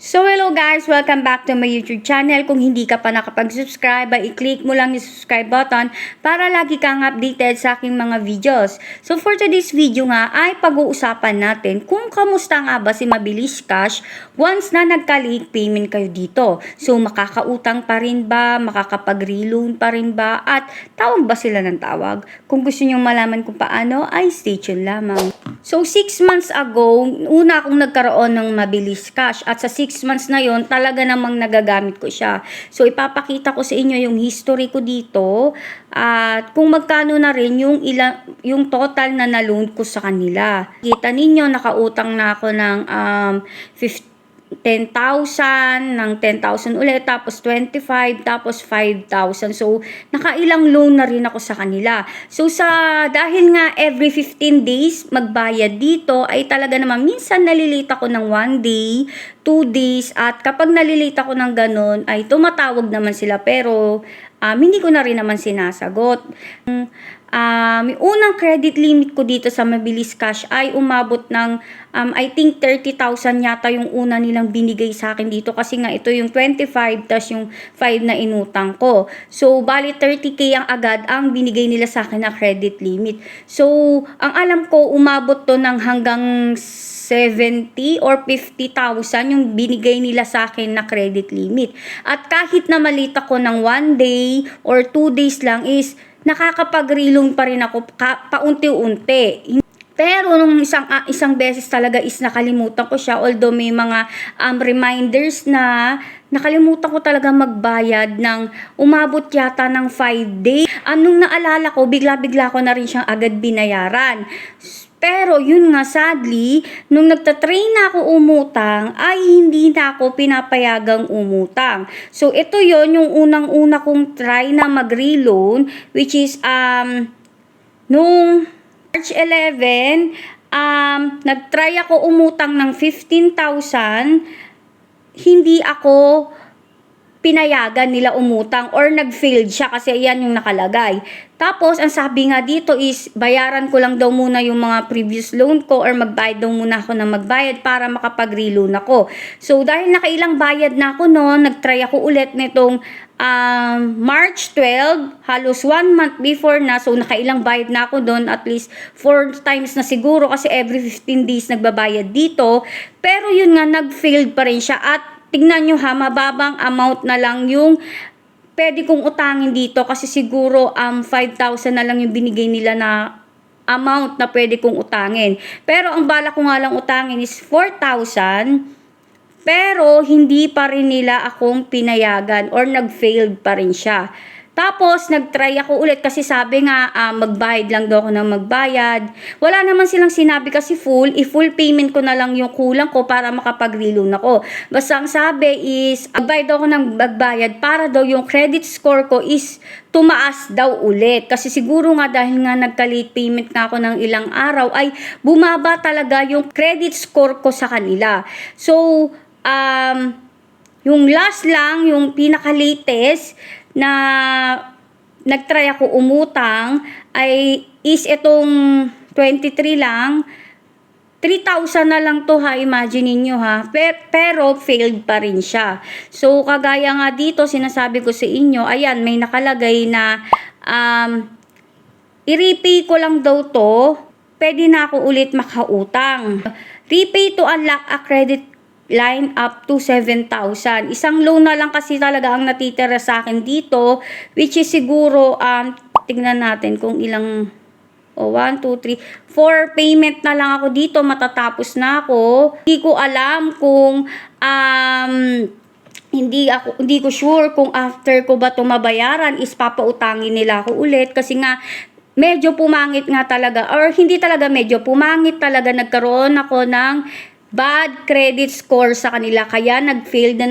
So hello guys, welcome back to my YouTube channel. Kung hindi ka pa nakapag-subscribe, ay i-click mo lang yung subscribe button para lagi kang updated sa aking mga videos. So for today's video nga ay pag-uusapan natin kung kamusta nga ba si Mabilis Cash once na nagka-late payment kayo dito. So makakautang pa rin ba, makakapag-reloan pa rin ba, at tawag ba sila ng tawag? Kung gusto nyo malaman kung paano ay stay tuned lamang. So 6 months ago, una akong nagkaroon ng Mabilis Cash at sa 6 months na yon talaga namang nagagamit ko siya. So ipapakita ko sa inyo yung history ko dito at kung magkano na rin yung total na na-loan ko sa kanila. Kita ninyo, nakautang na ako ng 10,000, ng 10,000 ulit, tapos 25, tapos 5,000. So, nakailang loan na rin ako sa kanila. So, dahil nga every 15 days magbayad dito, ay talaga naman minsan nalilate ako ng 1 day, 2 days, at kapag nalilate ako ng ganun, ay tumatawag naman sila, pero hindi ko na rin naman sinasagot. Yung unang credit limit ko dito sa Mabilis Cash ay umabot ng I think 30,000 yata yung una nilang binigay sa akin dito, kasi nga ito yung 25 tas yung 5 na inutang ko. So bali 30k ang agad ang binigay nila sa akin na credit limit. So ang alam ko umabot to ng hanggang 70 or 50,000 yung binigay nila sa akin na credit limit. At kahit na malita ko ng 1 day or 2 days lang is nakakapag-reloan pa rin ako paunti-unti. Pero nung isang beses talaga is nakalimutan ko siya, although may mga reminders na nakalimutan ko talaga magbayad ng umabot yata ng 5 days. Nung naalala ko, bigla-bigla ko na rin siyang agad binayaran. Pero yun nga, sadly, nung nagtatry na ako umutang, ay hindi na ako pinapayagang umutang. So ito yon yung unang-una kong try na mag-reloan, which is nung March 11, nag-try ako umutang ng 15,000, hindi ako pinayagan nila umutang or nag-failed siya kasi yan yung nakalagay. Tapos, ang sabi nga dito is, bayaran ko lang daw muna yung mga previous loan ko or magbayad daw muna ako na magbayad para makapag-reloan ako. So, dahil nakailang bayad na ako noon, nag-try ako ulit nitong March 12, halos 1 month before na, so nakailang bayad na ako doon, at least 4 times na siguro kasi every 15 days nagbabayad dito. Pero yun nga, nag-failed pa rin siya at tignan nyo ha, mababang amount na lang yung pwede kong utangin dito kasi siguro 5,000 na lang yung binigay nila na amount na pwede kong utangin. Pero ang bala ko nga lang utangin is 4,000, pero hindi pa rin nila akong pinayagan or nag-failed pa rin siya. Tapos, nag-try ako ulit kasi sabi nga, magbayad lang daw ako ng magbayad. Wala naman silang sinabi kasi i-full payment ko na lang yung kulang ko para makapag-reloan ako. Basta ang sabi is, magbayad daw ako ng magbayad para daw yung credit score ko is tumaas daw ulit. Kasi siguro nga dahil nga nagka-late payment nga ako ng ilang araw, ay bumaba talaga yung credit score ko sa kanila. So, yung last lang, yung pinaka-latest na nagtry ako umutang ay is itong 23 lang. 3,000 na lang to ha, imagine niyo ha. Pero failed pa rin siya. So kagaya nga dito, sinasabi ko sa inyo, ayan, may nakalagay na i-repay ko lang daw to, pwede na ako ulit makautang. Repay to unlock a credit line up to 7,000. Isang loan na lang kasi talaga ang natitira sa akin dito, which is siguro, tingnan natin kung ilang, 1, 2, 3, 4 payment na lang ako dito, matatapos na ako. Hindi ko alam kung, hindi ko sure kung after ko ba ito mabayaran is papautangin nila ako ulit, kasi nga, medyo pumangit nga talaga, or hindi talaga medyo pumangit talaga, nagkaroon ako ng bad credit score sa kanila, kaya nag-failed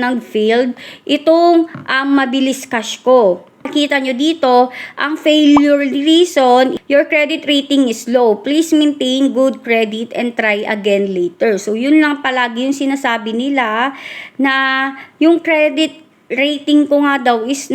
itong Mabilis Cash ko. Nakita nyo dito, ang failure reason, your credit rating is low. Please maintain good credit and try again later. So, yun lang palagi yung sinasabi nila, na yung credit rating ko nga daw is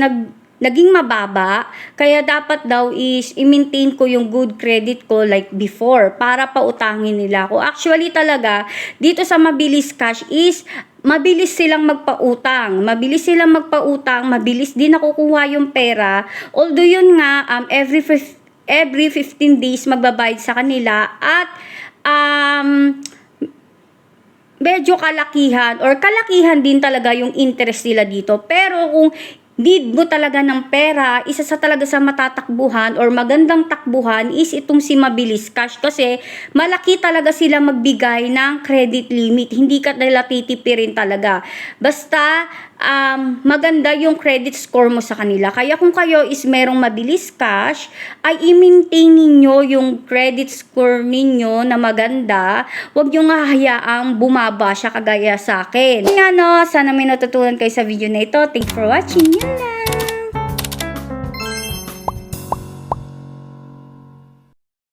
naging mababa. Kaya dapat daw is i-maintain ko yung good credit ko like before para pautangin nila ako. Actually talaga, dito sa Mabilis Cash is mabilis silang magpautang. Mabilis silang magpautang, mabilis din nakukuha yung pera. Although yun nga, every 15 days magbabayad sa kanila at medyo kalakihan din talaga yung interest nila dito. Pero kung need mo talaga ng pera, isa sa talaga sa matatakbuhan or magandang takbuhan is itong si Mabilis Cash kasi malaki talaga sila magbigay ng credit limit. Hindi ka nila titipirin talaga. Basta maganda yung credit score mo sa kanila. Kaya kung kayo is merong Mabilis Cash, ay i-maintain ninyo yung credit score ninyo na maganda. Huwag nyo nga hayaang bumaba siya kagaya sa akin. Kaya no, sana may natutunan kayo sa video na ito. Thanks for watching. Yun lang.